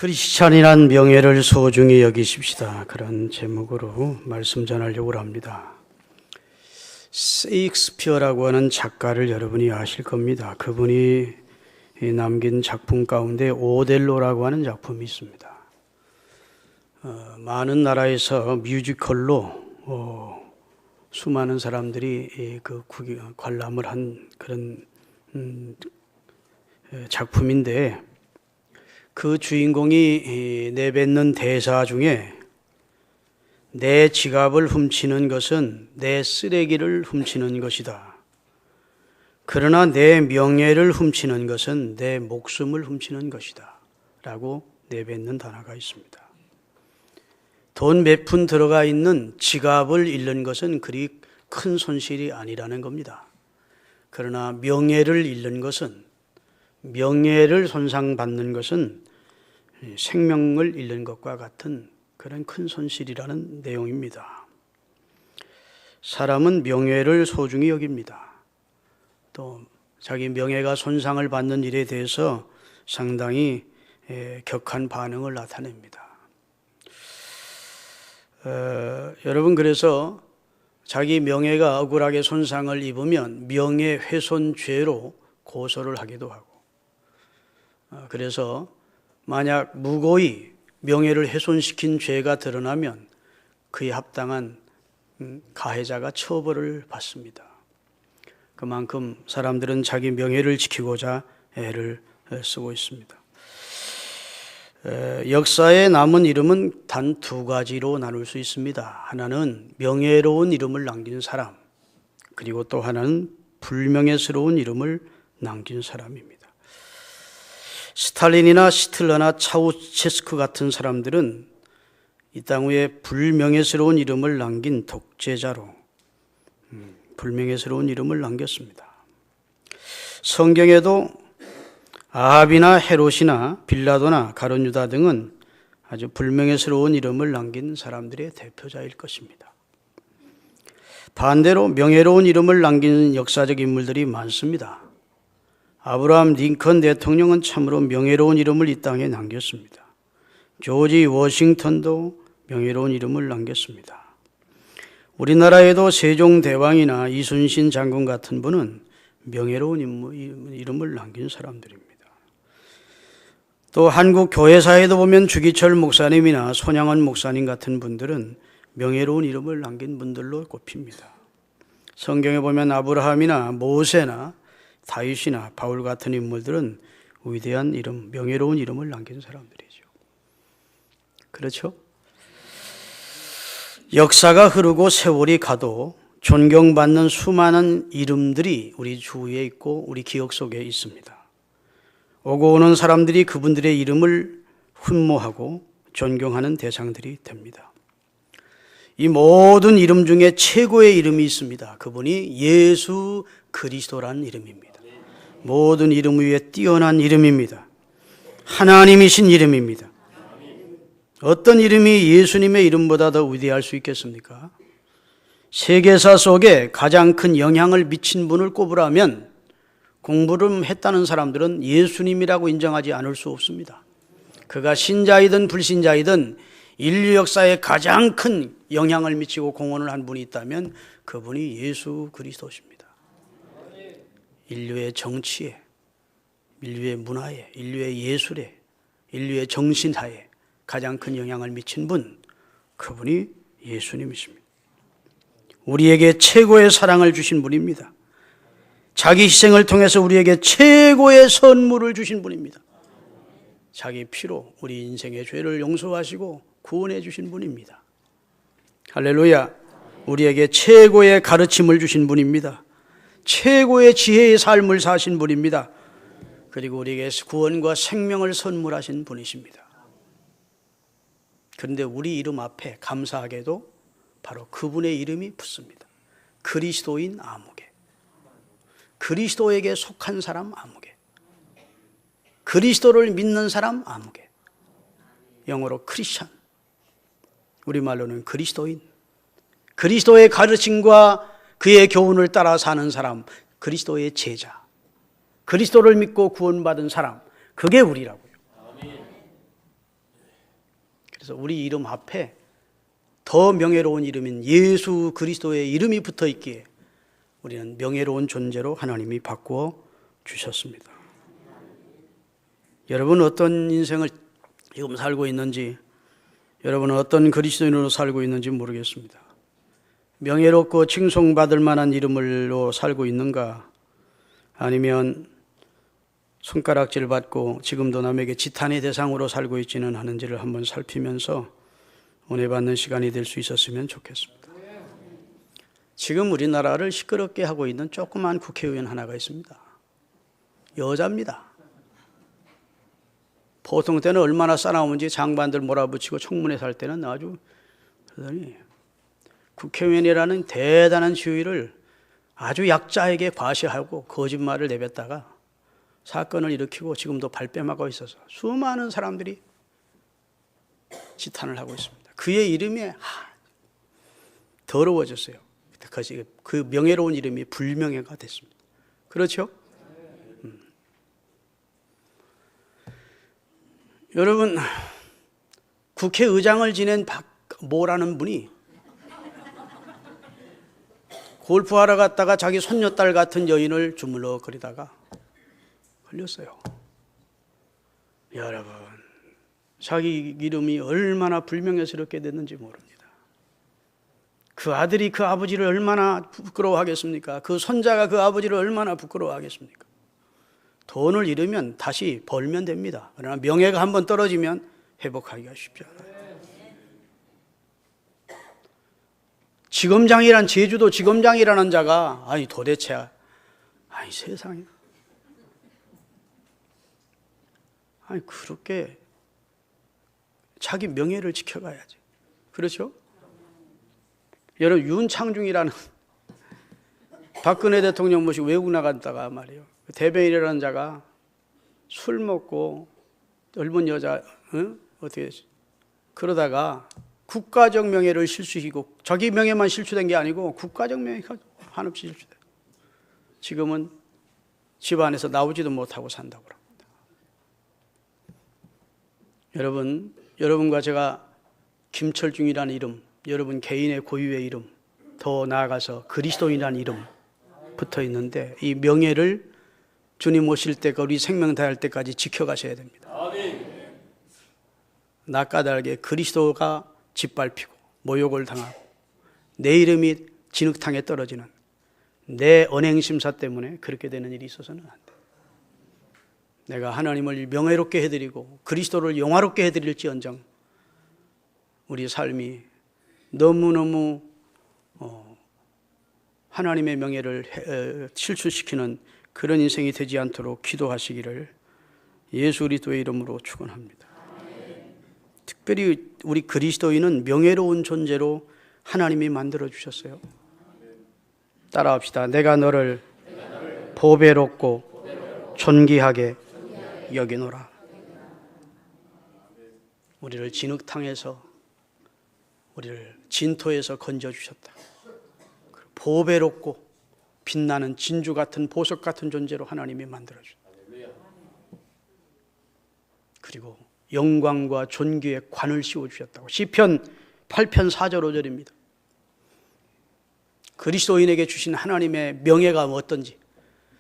크리스찬이란 명예를 소중히 여기십시다. 그런 제목으로 말씀 전하려고 합니다. 세익스피어라고 하는 작가를 여러분이 아실 겁니다. 그분이 남긴 작품 가운데 오델로라고 하는 작품이 있습니다. 많은 나라에서 뮤지컬로 수많은 사람들이 관람을 한 그런 작품인데, 그 주인공이 내뱉는 대사 중에 내 지갑을 훔치는 것은 내 쓰레기를 훔치는 것이다. 그러나 내 명예를 훔치는 것은 내 목숨을 훔치는 것이다. 라고 내뱉는 단어가 있습니다. 돈 몇 푼 들어가 있는 지갑을 잃는 것은 그리 큰 손실이 아니라는 겁니다. 그러나 명예를 잃는 것은, 명예를 손상받는 것은 생명을 잃는 것과 같은 그런 큰 손실이라는 내용입니다. 사람은 명예를 소중히 여깁니다. 또 자기 명예가 손상을 받는 일에 대해서 상당히 격한 반응을 나타냅니다. 여러분, 그래서 자기 명예가 억울하게 손상을 입으면 명예훼손죄로 고소를 하기도 하고, 그래서 만약 무고히 명예를 훼손시킨 죄가 드러나면 그에 합당한 가해자가 처벌을 받습니다. 그만큼 사람들은 자기 명예를 지키고자 애를 쓰고 있습니다. 역사에 남은 이름은 단 두 가지로 나눌 수 있습니다. 하나는 명예로운 이름을 남긴 사람, 그리고 또 하나는 불명예스러운 이름을 남긴 사람입니다. 스탈린이나 히틀러나 차우체스크 같은 사람들은 이 땅 위에 불명예스러운 이름을 남긴 독재자로 불명예스러운 이름을 남겼습니다. 성경에도 아합이나 헤롯이나 빌라도나 가룟 유다 등은 아주 불명예스러운 이름을 남긴 사람들의 대표자일 것입니다. 반대로 명예로운 이름을 남긴 역사적 인물들이 많습니다. 아브라함 링컨 대통령은 참으로 명예로운 이름을 이 땅에 남겼습니다. 조지 워싱턴도 명예로운 이름을 남겼습니다. 우리나라에도 세종대왕이나 이순신 장군 같은 분은 명예로운 이름을 남긴 사람들입니다. 또 한국 교회사에도 보면 주기철 목사님이나 손양원 목사님 같은 분들은 명예로운 이름을 남긴 분들로 꼽힙니다. 성경에 보면 아브라함이나 모세나 다윗이나 바울 같은 인물들은 위대한 이름, 명예로운 이름을 남긴 사람들이죠. 그렇죠? 역사가 흐르고 세월이 가도 존경받는 수많은 이름들이 우리 주위에 있고 우리 기억 속에 있습니다. 오고 오는 사람들이 그분들의 이름을 흠모하고 존경하는 대상들이 됩니다. 이 모든 이름 중에 최고의 이름이 있습니다. 그분이 예수 그리스도라는 이름입니다. 모든 이름 위에 뛰어난 이름입니다. 하나님이신 이름입니다. 어떤 이름이 예수님의 이름보다 더 위대할 수 있겠습니까? 세계사 속에 가장 큰 영향을 미친 분을 꼽으라면 공부를 했다는 사람들은 예수님이라고 인정하지 않을 수 없습니다. 그가 신자이든 불신자이든 인류 역사에 가장 큰 영향을 미치고 공헌을 한 분이 있다면 그분이 예수 그리스도십니다. 인류의 정치에, 인류의 문화에, 인류의 예술에, 인류의 정신사에 가장 큰 영향을 미친 분, 그분이 예수님이십니다. 우리에게 최고의 사랑을 주신 분입니다. 자기 희생을 통해서 우리에게 최고의 선물을 주신 분입니다. 자기 피로 우리 인생의 죄를 용서하시고 구원해 주신 분입니다. 할렐루야. 우리에게 최고의 가르침을 주신 분입니다. 최고의 지혜의 삶을 사신 분입니다. 그리고 우리에게 구원과 생명을 선물하신 분이십니다. 그런데 우리 이름 앞에 감사하게도 바로 그분의 이름이 붙습니다. 그리스도인 아무개. 그리스도에게 속한 사람 아무개. 그리스도를 믿는 사람 아무개. 영어로 크리스찬. 우리말로는 그리스도인. 그리스도의 가르침과 그의 교훈을 따라 사는 사람, 그리스도의 제자. 그리스도를 믿고 구원받은 사람, 그게 우리라고요. 그래서 우리 이름 앞에 더 명예로운 이름인 예수 그리스도의 이름이 붙어 있기에 우리는 명예로운 존재로 하나님이 바꾸어 주셨습니다. 여러분은 어떤 인생을 지금 살고 있는지, 여러분은 어떤 그리스도인으로 살고 있는지 모르겠습니다. 명예롭고 칭송받을 만한 이름으로 살고 있는가, 아니면 손가락질 받고 지금도 남에게 지탄의 대상으로 살고 있지는 않은지를 한번 살피면서 은혜 받는 시간이 될 수 있었으면 좋겠습니다. 지금 우리나라를 시끄럽게 하고 있는 조그만 국회의원 하나가 있습니다. 여자입니다. 보통 때는 얼마나 싸나운지 장관들 몰아붙이고 청문회 살 때는 아주, 그러더니 국회의원이라는 대단한 지위를 아주 약자에게 과시하고 거짓말을 내뱉다가 사건을 일으키고 지금도 발뺌하고 있어서 수많은 사람들이 지탄을 하고 있습니다. 그의 이름이 더러워졌어요. 그 명예로운 이름이 불명예가 됐습니다. 그렇죠? 여러분, 국회의장을 지낸 박모라는 분이 골프하러 갔다가 자기 손녀딸 같은 여인을 주물럭거리다가 걸렸어요. 여러분, 자기 이름이 얼마나 불명예스럽게 됐는지 모릅니다. 그 아들이 그 아버지를 얼마나 부끄러워하겠습니까? 그 손자가 그 아버지를 얼마나 부끄러워하겠습니까? 돈을 잃으면 다시 벌면 됩니다. 그러나 명예가 한번 떨어지면 회복하기가 쉽지 않아요. 지검장이란, 제주도 지검장이라는 자가, 아니 도대체, 아니 세상에, 아니 그렇게 자기 명예를 지켜가야지. 그렇죠? 여러분, 윤창중이라는 박근혜 대통령 모시고 외국 나갔다가 말이에요, 대변인이라는 자가 술 먹고 젊은 여자 어떻게 그러다가 국가적 명예를 실추시키고, 자기 명예만 실추된 게 아니고 국가적 명예가 한없이 실추돼요. 지금은 집안에서 나오지도 못하고 산다고 합니다. 여러분과 제가 김철중이라는 이름, 여러분 개인의 고유의 이름, 더 나아가서 그리스도인이라는 이름 붙어 있는데, 이 명예를 주님 오실 때까 우리 생명 다할 때까지 지켜가셔야 됩니다. 나 까닭에 그리스도가 짓밟히고 모욕을 당하고 내 이름이 진흙탕에 떨어지는 내 언행심사 때문에 그렇게 되는 일이 있어서는 안 돼. 내가 하나님을 명예롭게 해드리고 그리스도를 영화롭게 해드릴지언정 우리 삶이 너무너무 하나님의 명예를 실추시키는 그런 인생이 되지 않도록 기도하시기를 예수 그리스도의 이름으로 축원합니다. 특별히 우리 그리스도인은 명예로운 존재로 하나님이 만들어 주셨어요. 따라합시다. 내가 너를 보배롭고 존귀하게 여기노라. 우리를 진흙탕에서, 우리를 진토에서 건져주셨다. 보배롭고 빛나는 진주 같은, 보석 같은 존재로 하나님이 만들어주셨다. 그리고 영광과 존귀의 관을 씌워주셨다고. 시편 8편 4절 5절입니다. 그리스도인에게 주신 하나님의 명예가 어떤지,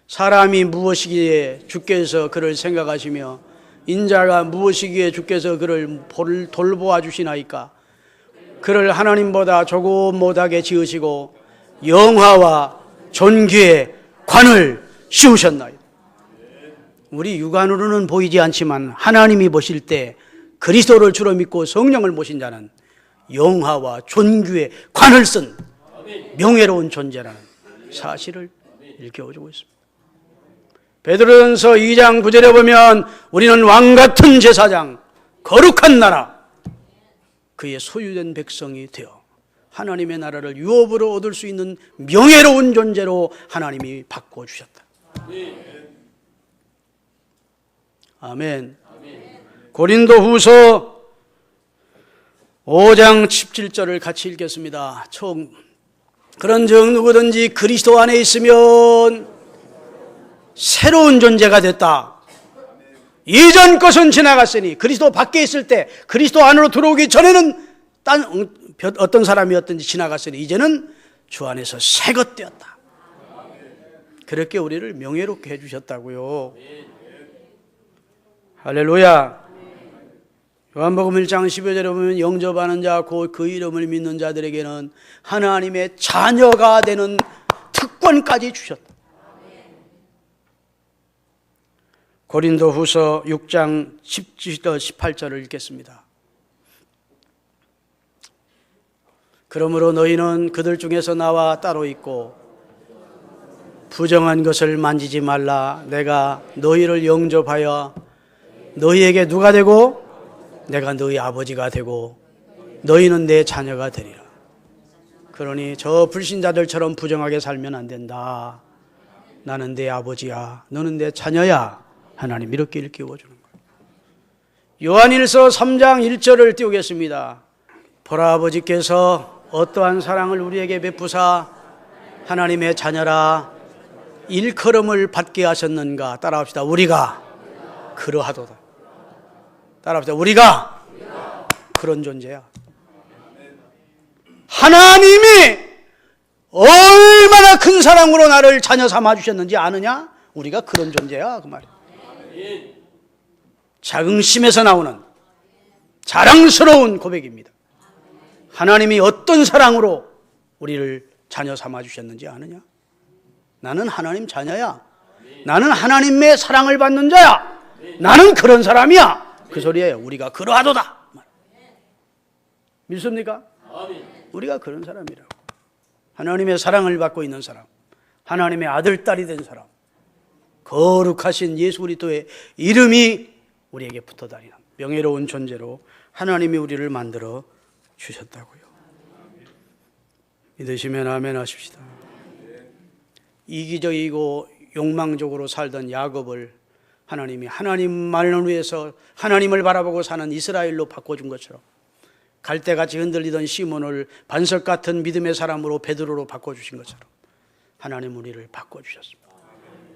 사람이 무엇이기에 주께서 그를 생각하시며 인자가 무엇이기에 주께서 그를 돌보아 주시나이까. 그를 하나님보다 조금 못하게 지으시고 영화와 존귀의 관을 씌우셨나이다. 우리 육안으로는 보이지 않지만 하나님이 보실 때 그리스도를 주로 믿고 성령을 모신 자는 영화와 존귀의 관을 쓴 명예로운 존재라는 사실을 일깨워주고 있습니다. 베드로전서 2장 9절에 보면 우리는 왕같은 제사장, 거룩한 나라, 그의 소유된 백성이 되어 하나님의 나라를 유업으로 얻을 수 있는 명예로운 존재로 하나님이 바꿔주셨다. 아멘. 고린도 후서 5장 17절을 같이 읽겠습니다. 처음, 그런즉 누구든지 그리스도 안에 있으면 새로운 존재가 됐다. 이전 것은 지나갔으니, 그리스도 밖에 있을 때, 그리스도 안으로 들어오기 전에는 어떤 사람이었든지 지나갔으니 이제는 주 안에서 새 것 되었다. 그렇게 우리를 명예롭게 해주셨다고요. 할렐루야. 요한복음 1장 15절에 보면 영접하는 자 곧 그 이름을 믿는 자들에게는 하나님의 자녀가 되는 특권까지 주셨다. 고린도후서 6장 18절을 읽겠습니다. 그러므로 너희는 그들 중에서 나와 따로 있고 부정한 것을 만지지 말라. 내가 너희를 영접하여 너희에게 누가 되고 내가 너희 아버지가 되고 너희는 내 자녀가 되리라. 그러니 저 불신자들처럼 부정하게 살면 안 된다. 나는 내 아버지야, 너는 내 자녀야. 하나님 이렇게 일깨워주는 거예요. 요한일서 3장 1절을 띄우겠습니다. 보라, 아버지께서 어떠한 사랑을 우리에게 베푸사 하나님의 자녀라 일컬음을 받게 하셨는가. 따라합시다. 우리가 그러하도다. 따라합시다. 우리가 그런 존재야. 하나님이 얼마나 큰 사랑으로 나를 자녀 삼아 주셨는지 아느냐? 우리가 그런 존재야, 그 말이야. 자긍심에서 나오는 자랑스러운 고백입니다. 하나님이 어떤 사랑으로 우리를 자녀 삼아 주셨는지 아느냐? 나는 하나님 자녀야. 나는 하나님의 사랑을 받는 자야. 나는 그런 사람이야. 그 소리예요. 우리가 그러하도다. 믿습니까? 우리가 그런 사람이라고. 하나님의 사랑을 받고 있는 사람, 하나님의 아들, 딸이 된 사람, 거룩하신 예수 그리스도의 이름이 우리에게 붙어다니는 명예로운 존재로 하나님이 우리를 만들어 주셨다고요. 믿으시면 아멘 하십시다. 이기적이고 욕망적으로 살던 야곱을 하나님이 하나님만을 위해서 하나님을 바라보고 사는 이스라엘로 바꿔준 것처럼, 갈대같이 흔들리던 시몬을 반석 같은 믿음의 사람으로 베드로로 바꿔주신 것처럼 하나님 우리를 바꿔주셨습니다.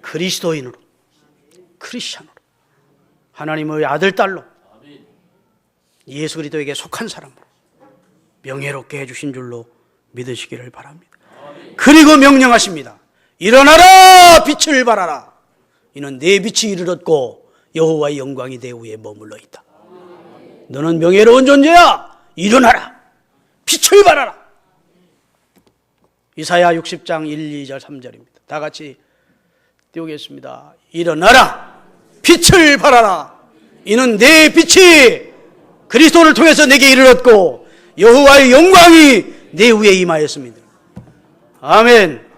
그리스도인으로, 크리스찬으로, 하나님의 아들, 딸로, 예수 그리스도에게 속한 사람으로 명예롭게 해주신 줄로 믿으시기를 바랍니다. 그리고 명령하십니다. 일어나라, 빛을 발하라. 이는 내 빛이 이르렀고 여호와의 영광이 내 위에 머물러 있다. 너는 명예로운 존재야. 일어나라, 빛을 발하라. 이사야 60장 1, 2절 3절입니다. 다 같이 띄우겠습니다. 일어나라, 빛을 발하라. 이는 내 빛이 그리스도를 통해서 내게 이르렀고 여호와의 영광이 내 위에 임하였습니다. 아멘.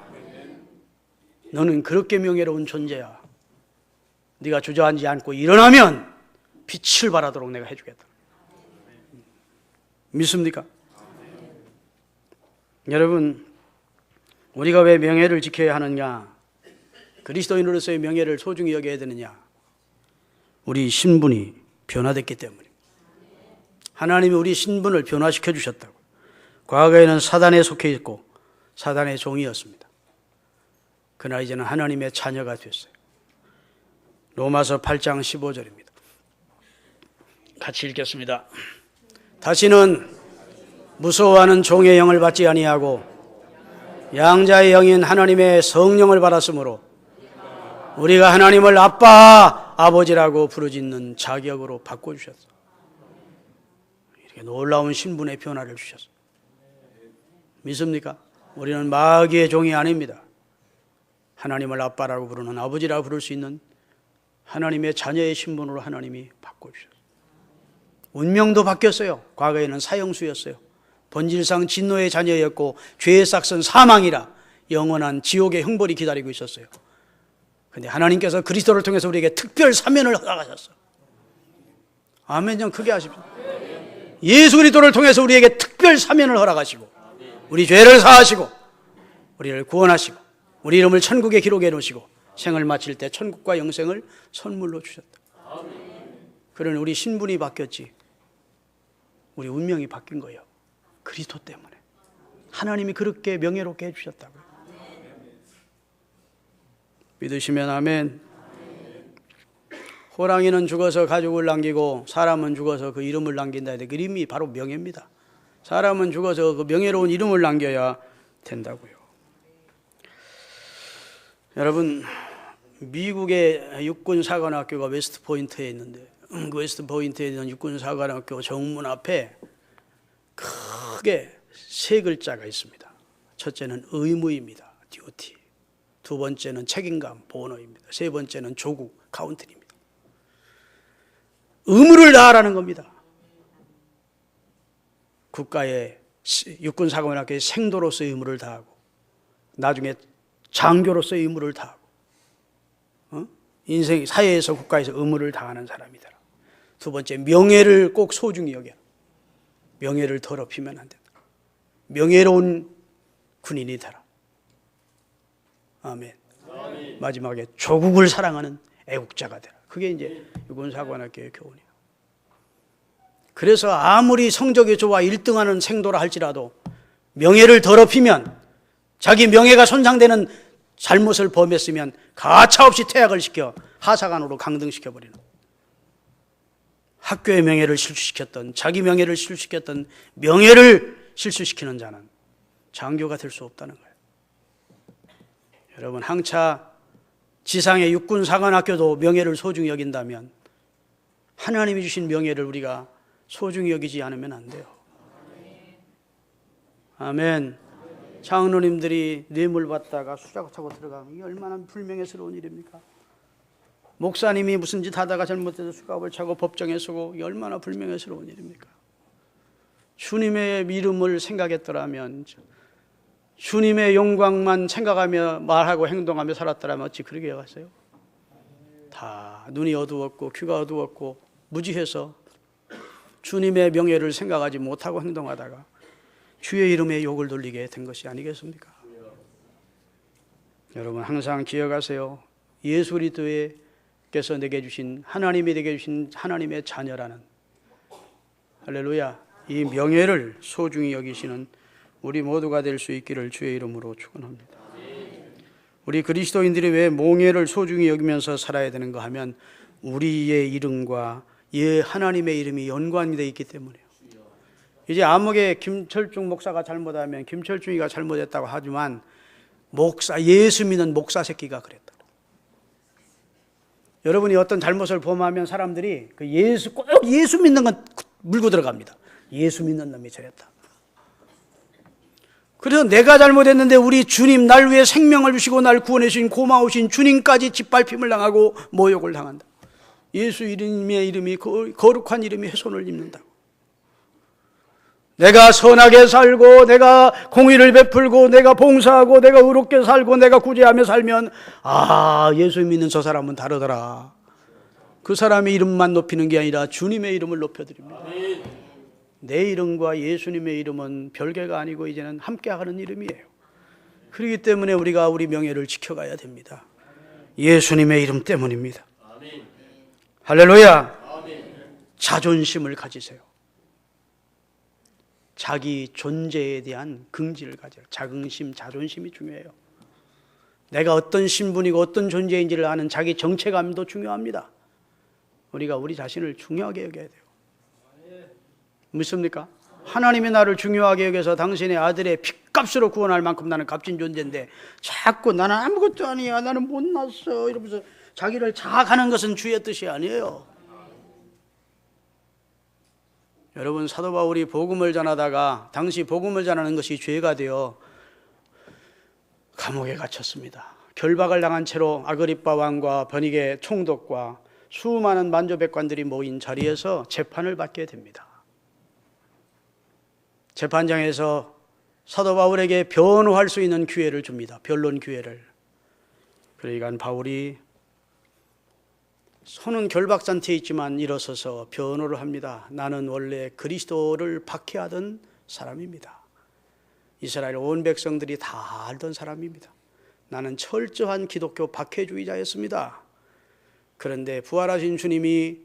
너는 그렇게 명예로운 존재야. 네가 주저앉지 않고 일어나면 빛을 발하도록 내가 해주겠다. 믿습니까? 여러분, 우리가 왜 명예를 지켜야 하느냐? 그리스도인으로서의 명예를 소중히 여겨야 되느냐? 우리 신분이 변화됐기 때문입니다. 하나님이 우리 신분을 변화시켜 주셨다고. 과거에는 사단에 속해 있고 사단의 종이었습니다. 그러나 이제는 하나님의 자녀가 됐어요. 로마서 8장 15절입니다. 같이 읽겠습니다. 다시는 무서워하는 종의 영을 받지 아니하고 양자의 영인 하나님의 성령을 받았으므로 우리가 하나님을 아빠, 아버지라고 부르짖는 자격으로 바꿔주셨어. 이렇게 놀라운 신분의 변화를 주셨어. 믿습니까? 우리는 마귀의 종이 아닙니다. 하나님을 아빠라고 부르는, 아버지라고 부를 수 있는 하나님의 자녀의 신분으로 하나님이 바꿔주셨어요. 운명도 바뀌었어요. 과거에는 사형수였어요. 본질상 진노의 자녀였고 죄의 싹은 사망이라 영원한 지옥의 형벌이 기다리고 있었어요. 그런데 하나님께서 그리스도를 통해서 우리에게 특별 사면을 허락하셨어요. 아멘. 좀 크게 하십시오. 예수 그리스도를 통해서 우리에게 특별 사면을 허락하시고 우리 죄를 사하시고 우리를 구원하시고 우리 이름을 천국에 기록해 놓으시고 생을 마칠 때 천국과 영생을 선물로 주셨다. 그러니 우리 신분이 바뀌었지 우리 운명이 바뀐 거예요. 그리스도 때문에. 하나님이 그렇게 명예롭게 해주셨다고요. 믿으시면 아멘. 호랑이는 죽어서 가족을 남기고 사람은 죽어서 그 이름을 남긴다. 그 이름이 바로 명예입니다. 사람은 죽어서 그 명예로운 이름을 남겨야 된다고요. 여러분, 미국의 육군사관학교가 웨스트포인트에 있는데 그 웨스트포인트에 있는 육군사관학교 정문 앞에 크게 세 글자가 있습니다. 첫째는 의무입니다. 듀티. 두 번째는 책임감, 본어입니다. 세 번째는 조국, 카운트리입니다. 의무를 다하라는 겁니다. 국가의 육군사관학교의 생도로서의 의무를 다하고 나중에 장교로서의 의무를 다하고 인생 사회에서 국가에서 의무를 다하는 사람이다. 두 번째, 명예를 꼭 소중히 여겨. 명예를 더럽히면 안 된다. 명예로운 군인이 되라. 아멘. 마지막에 조국을 사랑하는 애국자가 되라. 그게 이제 육군사관학교의 교훈이에요. 그래서 아무리 성적이 좋아 1등하는 생도라 할지라도 명예를 더럽히면, 자기 명예가 손상되는 잘못을 범했으면 가차없이 퇴학을 시켜 하사관으로 강등시켜버리는, 학교의 명예를 실추시켰던, 자기 명예를 실추시켰던, 명예를 실추시키는 자는 장교가 될 수 없다는 거예요. 여러분, 항차 지상의 육군사관학교도 명예를 소중히 여긴다면 하나님이 주신 명예를 우리가 소중히 여기지 않으면 안 돼요. 아멘. 장로님들이 뇌물 받다가 수작을 차고 들어가면 이게 얼마나 불명예스러운 일입니까? 목사님이 무슨 짓 하다가 잘못해서 수갑을 차고 법정에 서고 이게 얼마나 불명예스러운 일입니까? 주님의 이름을 생각했더라면, 주님의 영광만 생각하며 말하고 행동하며 살았더라면 어찌 그러게 갔어요? 다 눈이 어두웠고 귀가 어두웠고 무지해서 주님의 명예를 생각하지 못하고 행동하다가 주의 이름에 욕을 돌리게 된 것이 아니겠습니까? 여러분, 항상 기억하세요. 예수 그리스도께서 내게 주신, 하나님이 내게 주신 하나님의 자녀라는, 할렐루야, 이 명예를 소중히 여기시는 우리 모두가 될 수 있기를 주의 이름으로 축원합니다. 우리 그리스도인들이 왜 명예를 소중히 여기면서 살아야 되는가 하면 우리의 이름과 하나님의 이름이 연관이 되어 있기 때문이에요. 이제 암흑에 김철중 목사가 잘못하면 김철중이가 잘못했다고 하지만 예수 믿는 목사 새끼가 그랬다. 여러분이 어떤 잘못을 범하면 사람들이 꼭 예수 믿는 건 물고 들어갑니다. 예수 믿는 놈이 저랬다. 그래서 내가 잘못했는데 우리 주님, 날 위해 생명을 주시고 날 구원해 주신 고마우신 주님까지 짓밟힘을 당하고 모욕을 당한다. 예수 이름의 이름이, 거룩한 이름이 훼손을 입는다. 내가 선하게 살고 내가 공의를 베풀고 내가 봉사하고 내가 의롭게 살고 내가 구제하며 살면 예수 믿는 저 사람은 다르더라. 그 사람의 이름만 높이는 게 아니라 주님의 이름을 높여드립니다. 내 이름과 예수님의 이름은 별개가 아니고 이제는 함께하는 이름이에요. 그렇기 때문에 우리가 우리 명예를 지켜가야 됩니다. 예수님의 이름 때문입니다. 할렐루야. 자존심을 가지세요. 자기 존재에 대한 긍지를 가져요. 자긍심, 자존심이 중요해요. 내가 어떤 신분이고 어떤 존재인지를 아는 자기 정체감도 중요합니다. 우리가 우리 자신을 중요하게 여겨야 돼요. 믿습니까? 하나님이 나를 중요하게 여겨서 당신의 아들의 핏값으로 구원할 만큼 나는 값진 존재인데 자꾸 나는 아무것도 아니야, 나는 못났어 이러면서 자기를 자학하는 것은 주의 뜻이 아니에요. 여러분, 사도 바울이 복음을 전하다가 당시 복음을 전하는 것이 죄가 되어 감옥에 갇혔습니다. 결박을 당한 채로 아그리빠 왕과 버니게 총독과 수많은 만조백관들이 모인 자리에서 재판을 받게 됩니다. 재판장에서 사도 바울에게 변호할 수 있는 기회를 줍니다. 변론 기회를. 그러니까 바울이 손은 결박 상태에 있지만 일어서서 변호를 합니다. 나는 원래 그리스도를 박해하던 사람입니다. 이스라엘 온 백성들이 다 알던 사람입니다. 나는 철저한 기독교 박해주의자였습니다. 그런데 부활하신 주님이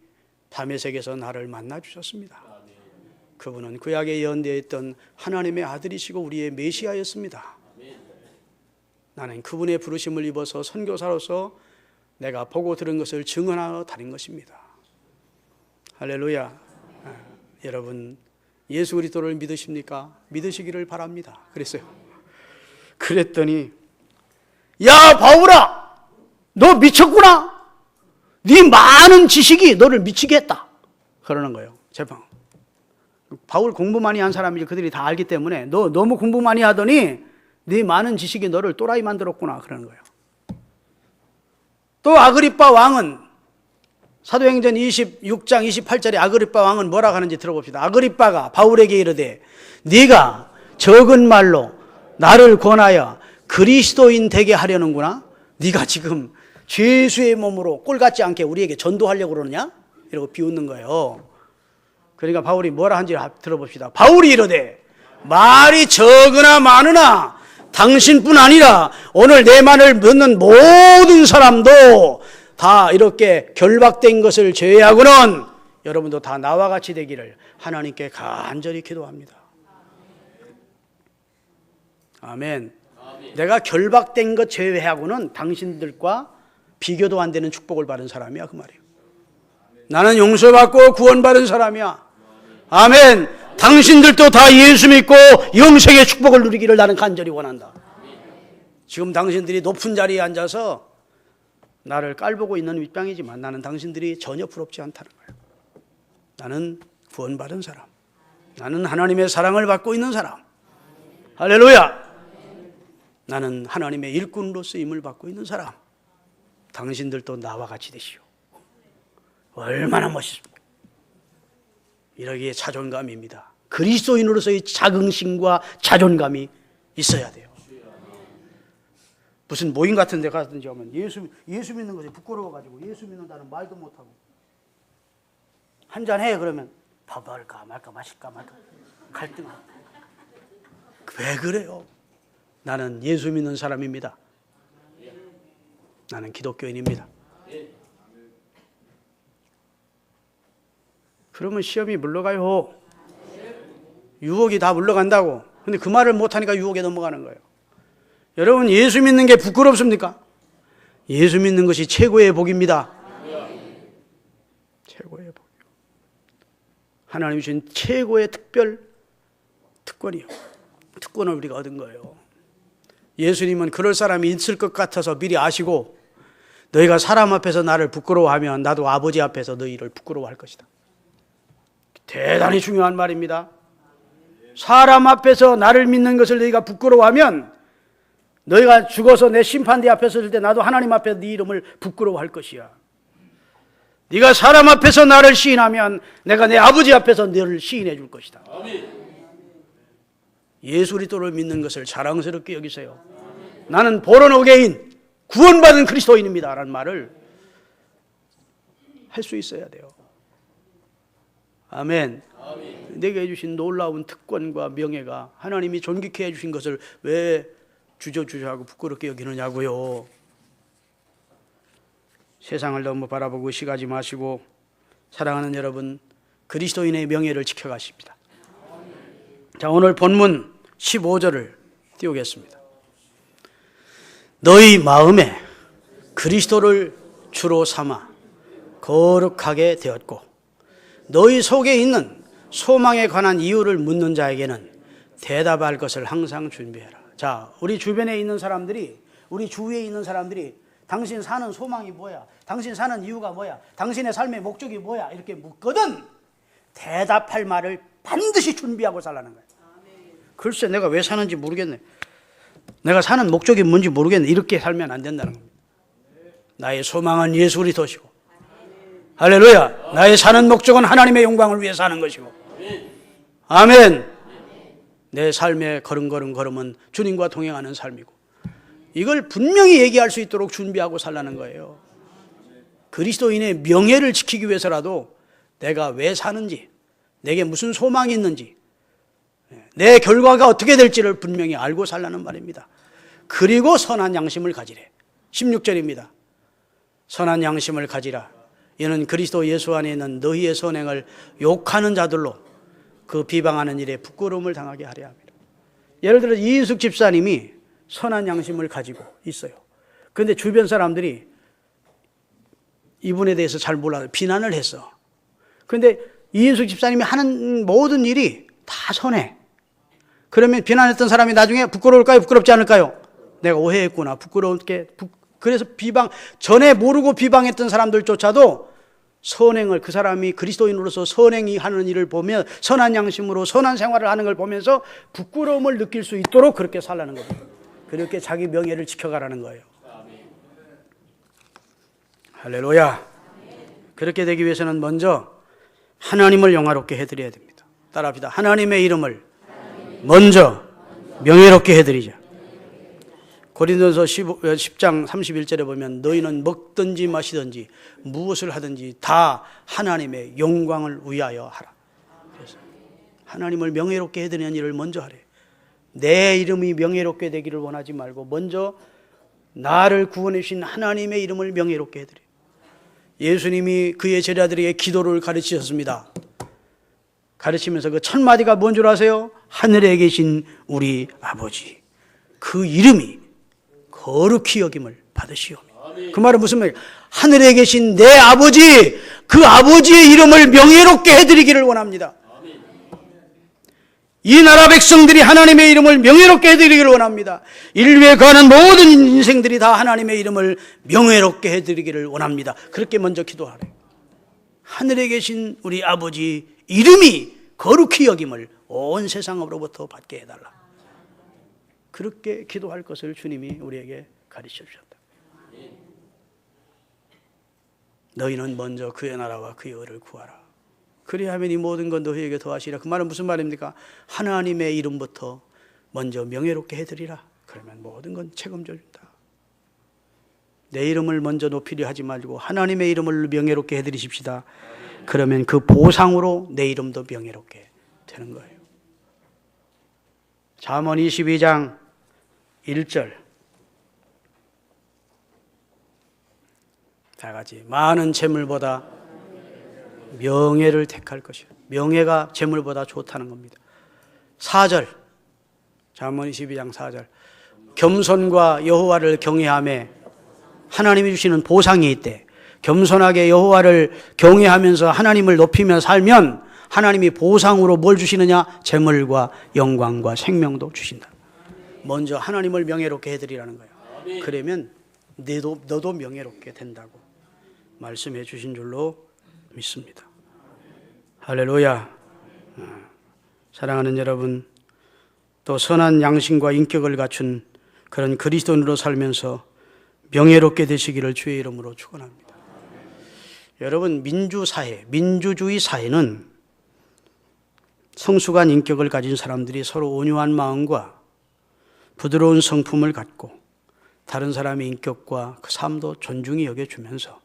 다메섹에서 나를 만나 주셨습니다. 그분은 구약에 예언되어 있던 하나님의 아들이시고 우리의 메시아였습니다. 나는 그분의 부르심을 입어서 선교사로서 내가 보고 들은 것을 증언하러 다닌 것입니다. 할렐루야. 여러분 예수 그리스도를 믿으십니까? 믿으시기를 바랍니다. 그랬어요. 그랬더니 야 바울아, 너 미쳤구나. 네 많은 지식이 너를 미치게 했다. 그러는 거예요. 제방. 바울 공부 많이 한 사람이지 그들이 다 알기 때문에 너 너무 공부 많이 하더니 네 많은 지식이 너를 또라이 만들었구나. 그러는 거예요. 또 아그리빠 왕은 사도행전 26장 28절에 아그리빠 왕은 뭐라고 하는지 들어봅시다. 아그리빠가 바울에게 이르되 네가 적은 말로 나를 권하여 그리스도인 되게 하려는구나. 네가 지금 죄수의 몸으로 꼴 같지 않게 우리에게 전도하려고 그러느냐? 이러고 비웃는 거예요. 그러니까 바울이 뭐라 한지 들어봅시다. 바울이 이르되 말이 적으나 많으나 당신뿐 아니라 오늘 내 말을 듣는 모든 사람도 다 이렇게 결박된 것을 제외하고는 여러분도 다 나와 같이 되기를 하나님께 간절히 기도합니다. 아멘. 내가 결박된 것 제외하고는 당신들과 비교도 안 되는 축복을 받은 사람이야 그 말이에요. 나는 용서받고 구원받은 사람이야. 아멘. 당신들도 다 예수 믿고 영생의 축복을 누리기를 나는 간절히 원한다. 지금 당신들이 높은 자리에 앉아서 나를 깔보고 있는 윗방이지만 나는 당신들이 전혀 부럽지 않다는 거예요. 나는 구원받은 사람, 나는 하나님의 사랑을 받고 있는 사람. 할렐루야. 나는 하나님의 일꾼으로 쓰임을 받고 있는 사람. 당신들도 나와 같이 되시오. 얼마나 멋있습니까? 이러기에 자존감입니다. 그리스도인으로서의 자긍심과 자존감이 있어야 돼요. 무슨 모임 같은 데 가든지 하면 예수 믿는 것이 부끄러워가지고 예수 믿는다는 말도 못하고 한잔해 그러면 밥할까 말까 마실까 말까 갈등하고. 왜 그래요? 나는 예수 믿는 사람입니다. 나는 기독교인입니다. 그러면 시험이 물러가요. 유혹이 다 물러간다고. 근데 그 말을 못하니까 유혹에 넘어가는 거예요. 여러분 예수 믿는 게 부끄럽습니까? 예수 믿는 것이 최고의 복입니다. 최고의 복. 하나님이 주신 최고의 특권이요. 특권을 우리가 얻은 거예요. 예수님은 그럴 사람이 있을 것 같아서 미리 아시고 너희가 사람 앞에서 나를 부끄러워하면 나도 아버지 앞에서 너희를 부끄러워할 것이다. 대단히 중요한 말입니다. 사람 앞에서 나를 믿는 것을 너희가 부끄러워하면 너희가 죽어서 내 심판대 앞에 설 때 나도 하나님 앞에 네 이름을 부끄러워할 것이야. 네가 사람 앞에서 나를 시인하면 내가 내 아버지 앞에서 너를 시인해 줄 것이다. 예수 그리스도를 믿는 것을 자랑스럽게 여기세요. 나는 보른 어게인 구원받은 그리스도인입니다 라는 말을 할 수 있어야 돼요. 아멘. 내게 해주신 놀라운 특권과 명예가 하나님이 존귀케 해주신 것을 왜 주저주저하고 부끄럽게 여기느냐고요. 세상을 너무 바라보고 의식하지 마시고 사랑하는 여러분 그리스도인의 명예를 지켜가십니다. 자, 오늘 본문 15절을 띄우겠습니다. 너희 마음에 그리스도를 주로 삼아 거룩하게 되었고 너희 속에 있는 소망에 관한 이유를 묻는 자에게는 대답할 것을 항상 준비해라. 자, 우리 주변에 있는 사람들이, 우리 주위에 있는 사람들이 당신 사는 소망이 뭐야? 당신 사는 이유가 뭐야? 당신의 삶의 목적이 뭐야? 이렇게 묻거든 대답할 말을 반드시 준비하고 살라는 거예요. 글쎄 내가 왜 사는지 모르겠네. 내가 사는 목적이 뭔지 모르겠네. 이렇게 살면 안 된다는 겁니다. 나의 소망은 예수 그리스도시고 할렐루야. 나의 사는 목적은 하나님의 영광을 위해 사는 것이고 아멘. 내 삶의 걸음은 주님과 동행하는 삶이고 이걸 분명히 얘기할 수 있도록 준비하고 살라는 거예요. 그리스도인의 명예를 지키기 위해서라도 내가 왜 사는지 내게 무슨 소망이 있는지 내 결과가 어떻게 될지를 분명히 알고 살라는 말입니다. 그리고 선한 양심을 가지래. 16절입니다. 선한 양심을 가지라. 이는 그리스도 예수 안에 있는 너희의 선행을 욕하는 자들로 그 비방하는 일에 부끄러움을 당하게 하려 합니다. 예를 들어 이인숙 집사님이 선한 양심을 가지고 있어요. 그런데 주변 사람들이 이분에 대해서 잘 몰라서 비난을 했어. 그런데 이인숙 집사님이 하는 모든 일이 다 선해. 그러면 비난했던 사람이 나중에 부끄러울까요? 부끄럽지 않을까요? 내가 오해했구나. 그래서 전에 모르고 비방했던 사람들조차도 선행을, 그 사람이 그리스도인으로서 선행이 하는 일을 보면, 선한 양심으로 선한 생활을 하는 걸 보면서 부끄러움을 느낄 수 있도록 그렇게 살라는 거예요. 그렇게 자기 명예를 지켜가라는 거예요. 할렐루야. 그렇게 되기 위해서는 먼저 하나님을 영화롭게 해드려야 됩니다. 따라합시다. 하나님의 이름을 먼저 명예롭게 해드리자. 고린도서 10장 31절에 보면 너희는 먹든지 마시든지 무엇을 하든지 다 하나님의 영광을 위하여 하라. 그래서 하나님을 명예롭게 해드리는 일을 먼저 하래. 내 이름이 명예롭게 되기를 원하지 말고 먼저 나를 구원해 주신 하나님의 이름을 명예롭게 해드려. 예수님이 그의 제자들에게 기도를 가르치셨습니다. 가르치면서 그 첫 마디가 뭔 줄 아세요? 하늘에 계신 우리 아버지, 그 이름이 거룩히 여김을 받으시오며. 그 말은 무슨 말이에요? 하늘에 계신 내 아버지, 그 아버지의 이름을 명예롭게 해드리기를 원합니다. 이 나라 백성들이 하나님의 이름을 명예롭게 해드리기를 원합니다. 인류에 거하는 모든 인생들이 다 하나님의 이름을 명예롭게 해드리기를 원합니다. 그렇게 먼저 기도하래요. 하늘에 계신 우리 아버지 이름이 거룩히 여김을 온 세상으로부터 받게 해달라. 그렇게 기도할 것을 주님이 우리에게 가르쳐 주셨다. 너희는 먼저 그의 나라와 그의 의를 구하라. 그리하면 이 모든 건 너희에게 더하시리라. 그 말은 무슨 말입니까? 하나님의 이름부터 먼저 명예롭게 해드리라. 그러면 모든 건 책임져 준다. 내 이름을 먼저 높이려 하지 말고 하나님의 이름을 명예롭게 해드리십시다. 그러면 그 보상으로 내 이름도 명예롭게 되는 거예요. 잠언 22장 1절 다 같이 많은 재물보다 명예를 택할 것이요. 명예가 재물보다 좋다는 겁니다. 4절 잠언 22장 4절 겸손과 여호와를 경외하며 하나님이 주시는 보상이 있대. 겸손하게 여호와를 경외하면서 하나님을 높이며 살면 하나님이 보상으로 뭘 주시느냐? 재물과 영광과 생명도 주신다. 먼저 하나님을 명예롭게 해드리라는 거예요. 그러면 너도 명예롭게 된다고 말씀해 주신 줄로 믿습니다. 할렐루야. 사랑하는 여러분, 또 선한 양심과 인격을 갖춘 그런 그리스도인으로 살면서 명예롭게 되시기를 주의 이름으로 축원합니다. 여러분, 민주주의 사회는 성숙한 인격을 가진 사람들이 서로 온유한 마음과 부드러운 성품을 갖고 다른 사람의 인격과 그 삶도 존중히 여겨주면서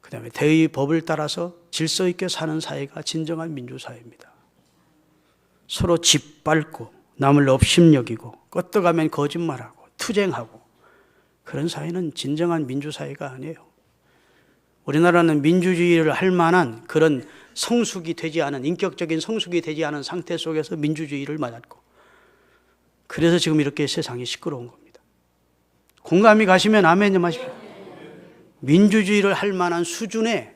그 다음에 대의 법을 따라서 질서 있게 사는 사회가 진정한 민주사회입니다. 서로 짓밟고 남을 업심여기고 껐떡하면 거짓말하고 투쟁하고 그런 사회는 진정한 민주사회가 아니에요. 우리나라는 민주주의를 할 만한 그런 성숙이 되지 않은, 인격적인 성숙이 되지 않은 상태 속에서 민주주의를 맞았고, 그래서 지금 이렇게 세상이 시끄러운 겁니다. 공감이 가시면 아멘 좀 하십시오. 민주주의를 할 만한 수준의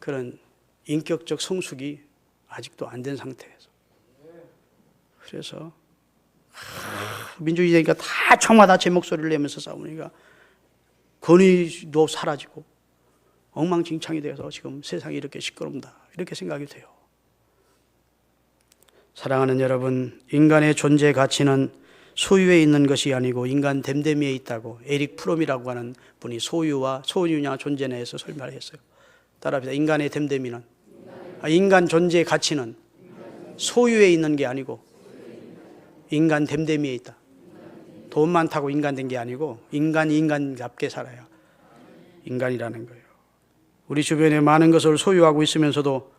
그런 인격적 성숙이 아직도 안 된 상태에서, 그래서 민주주의니까 다 청마다 제 목소리를 내면서 싸우니까 권위도 사라지고 엉망진창이 되어서 지금 세상이 이렇게 시끄럽다, 이렇게 생각이 돼요. 사랑하는 여러분, 인간의 존재 가치는 소유에 있는 것이 아니고 인간 됨됨이에 있다고 에릭 프롬이라고 하는 분이 소유냐 존재냐에 대해서 설명했어요. 따라합시다. 인간의 됨됨이는, 인간 존재의 가치는 소유에 있는 게 아니고 인간 됨됨이에 있다. 돈 많다고 인간 된 게 아니고 인간이 인간답게 살아야 인간이라는 거예요. 우리 주변에 많은 것을 소유하고 있으면서도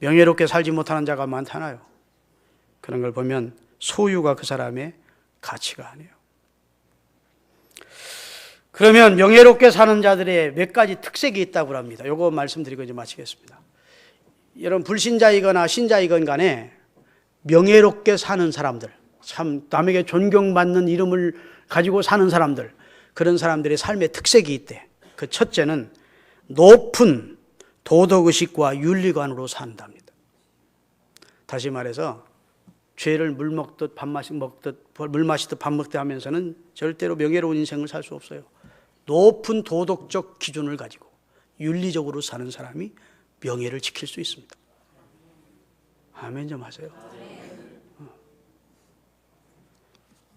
명예롭게 살지 못하는 자가 많잖아요. 그런 걸 보면 소유가 그 사람의 가치가 아니에요. 그러면 명예롭게 사는 자들의 몇 가지 특색이 있다고 합니다. 이거 말씀드리고 이제 마치겠습니다. 여러분, 불신자이거나 신자이건 간에 명예롭게 사는 사람들, 참 남에게 존경받는 이름을 가지고 사는 사람들, 그런 사람들의 삶의 특색이 있대. 그 첫째는 높은 도덕의식과 윤리관으로 산답니다. 다시 말해서 죄를 물 마시듯 밥 먹듯 하면서는 절대로 명예로운 인생을 살 수 없어요. 높은 도덕적 기준을 가지고 윤리적으로 사는 사람이 명예를 지킬 수 있습니다. 아멘 좀 하세요.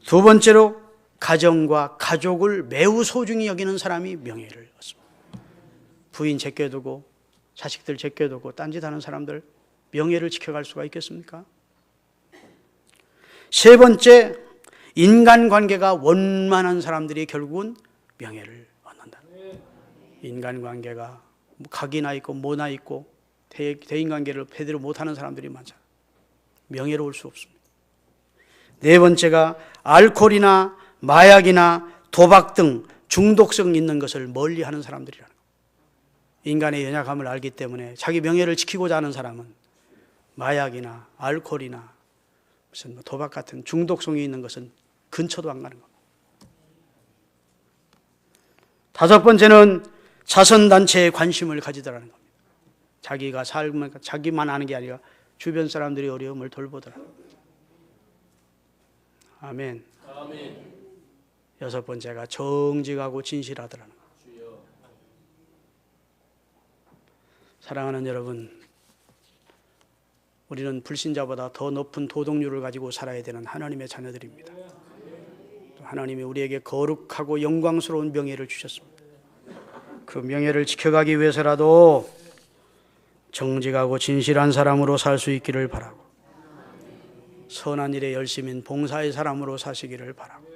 두 번째로 가정과 가족을 매우 소중히 여기는 사람이 명예를 얻습니다. 부인 제껴두고 자식들 제껴두고 딴짓하는 사람들 명예를 지켜갈 수가 있겠습니까? 세 번째, 인간관계가 원만한 사람들이 결국은 명예를 얻는다. 인간관계가 각이나 있고 뭐나 있고 대인관계를 제대로 못하는 사람들이 많잖아요. 명예로울 수 없습니다. 네 번째가 알코올이나 마약이나 도박 등 중독성 있는 것을 멀리하는 사람들이라는 거예요. 인간의 연약함을 알기 때문에 자기 명예를 지키고자 하는 사람은 마약이나 알코올이나 무슨 도박 같은 중독성이 있는 것은 근처도 안 가는 겁니다. 다섯 번째는 자선단체에 관심을 가지더라는 겁니다. 자기가 살면 자기만 아는 게 아니라 주변 사람들이 어려움을 돌보더라. 아멘. 아멘. 여섯 번째가 정직하고 진실하더라는 겁니다. 사랑하는 여러분, 우리는 불신자보다 더 높은 도덕률을 가지고 살아야 되는 하나님의 자녀들입니다. 또 하나님이 우리에게 거룩하고 영광스러운 명예를 주셨습니다. 그 명예를 지켜가기 위해서라도 정직하고 진실한 사람으로 살 수 있기를 바라고, 선한 일에 열심인 봉사의 사람으로 사시기를 바라고,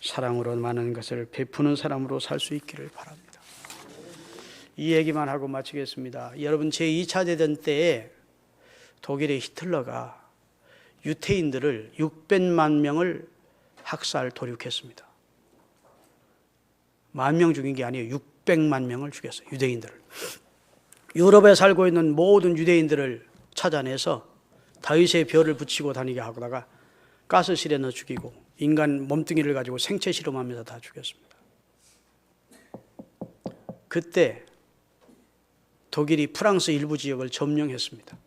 사랑으로 많은 것을 베푸는 사람으로 살 수 있기를 바랍니다. 이 얘기만 하고 마치겠습니다. 여러분, 제2차 대전 때에 독일의 히틀러가 유태인들을 600만 명을 학살 도륙했습니다. 10,000명 죽인 게 아니에요. 600만 명을 죽였어요. 유대인들을. 유럽에 살고 있는 모든 유대인들을 찾아내서 다윗의 별을 붙이고 다니게 하다가 가스실에 넣어 죽이고 인간 몸뚱이를 가지고 생체 실험하면서 다 죽였습니다. 그때 독일이 프랑스 일부 지역을 점령했습니다.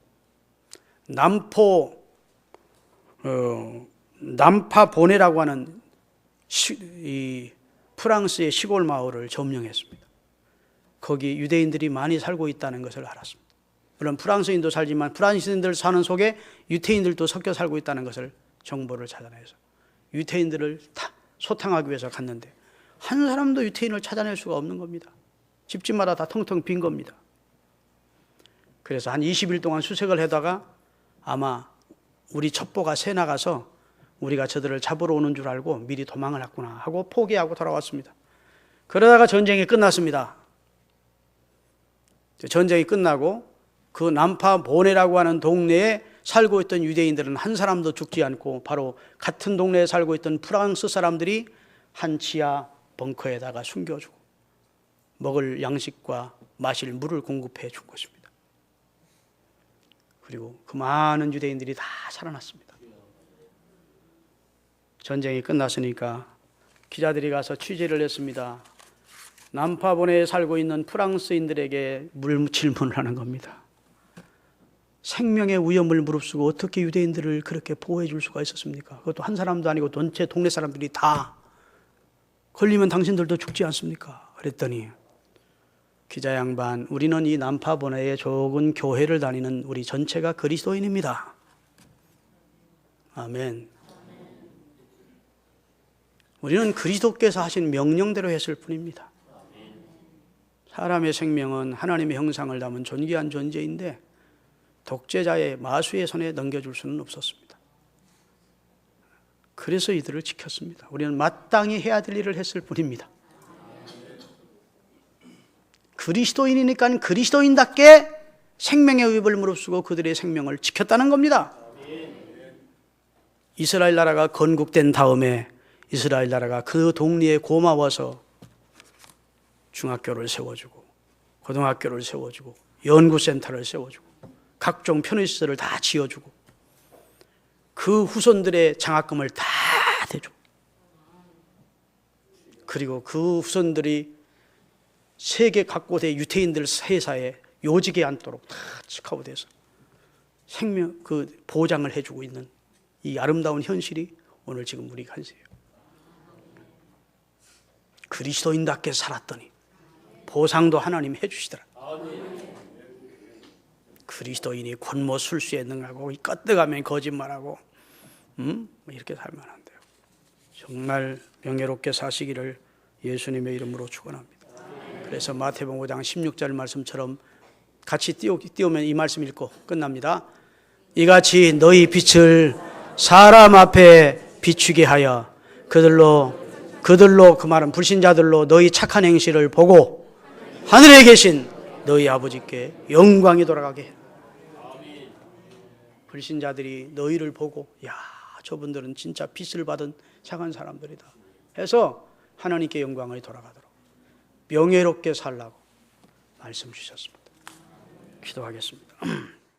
남파보네라고 하는 이 프랑스의 시골 마을을 점령했습니다. 거기 유대인들이 많이 살고 있다는 것을 알았습니다. 물론 프랑스인도 살지만 프랑스인들 사는 속에 유태인들도 섞여 살고 있다는 것을 정보를 찾아내서 유태인들을 다 소탕하기 위해서 갔는데 한 사람도 유태인을 찾아낼 수가 없는 겁니다. 집집마다 다 텅텅 빈 겁니다. 그래서 한 20일 동안 수색을 하다가 아마 우리 첩보가 새 나가서 우리가 저들을 잡으러 오는 줄 알고 미리 도망을 했구나 하고 포기하고 돌아왔습니다. 그러다가 전쟁이 끝났습니다. 전쟁이 끝나고 그 남파보네라고 하는 동네에 살고 있던 유대인들은 한 사람도 죽지 않고 바로 같은 동네에 살고 있던 프랑스 사람들이 한 지하 벙커에다가 숨겨주고 먹을 양식과 마실 물을 공급해 준 것입니다. 그리고 그 많은 유대인들이 다 살아났습니다. 전쟁이 끝났으니까 기자들이 가서 취재를 했습니다. 남파본에 살고 있는 프랑스인들에게 질문을 하는 겁니다. 생명의 위험을 무릅쓰고 어떻게 유대인들을 그렇게 보호해 줄 수가 있었습니까? 그것도 한 사람도 아니고 전체 동네 사람들이 다 걸리면 당신들도 죽지 않습니까? 그랬더니 기자 양반, 우리는 이 남파본의 적은 교회를 다니는 우리 전체가 그리스도인입니다. 아멘. 우리는 그리스도께서 하신 명령대로 했을 뿐입니다. 사람의 생명은 하나님의 형상을 담은 존귀한 존재인데 독재자의 마수의 손에 넘겨줄 수는 없었습니다. 그래서 이들을 지켰습니다. 우리는 마땅히 해야 될 일을 했을 뿐입니다. 그리스도인이니까 그리스도인답게 생명의 위협을 무릅쓰고 그들의 생명을 지켰다는 겁니다. 이스라엘 나라가 건국된 다음에 이스라엘 나라가 그 동리에 고마워서 중학교를 세워주고 고등학교를 세워주고 연구센터를 세워주고 각종 편의시설을 다 지어주고 그 후손들의 장학금을 다 대주고 그리고 그 후손들이 세계 각곳의 유태인들 회사에 요직에 앉도록 다 스카우트해서 생명 그 보장을 해주고 있는 이 아름다운 현실이 오늘 지금 우리 간세예요. 그리스도인답게 살았더니 보상도 하나님 해주시더라. 그리스도인이 권모 술수에 능하고 껐득하면 거짓말하고 이렇게 살면 안 돼요. 정말 명예롭게 사시기를 예수님의 이름으로 축원합니다. 그래서 마태복음 5장 16절 말씀처럼 같이 띄우면 이 말씀 읽고 끝납니다. 이같이 너희 빛을 사람 앞에 비추게 하여 그들로 그 말은 불신자들로 너희 착한 행실을 보고 하늘에 계신 너희 아버지께 영광이 돌아가게 해. 불신자들이 너희를 보고 야, 저분들은 진짜 빛을 받은 착한 사람들이다 해서 하나님께 영광이 돌아가도록 명예롭게 살라고 말씀 주셨습니다. 기도하겠습니다.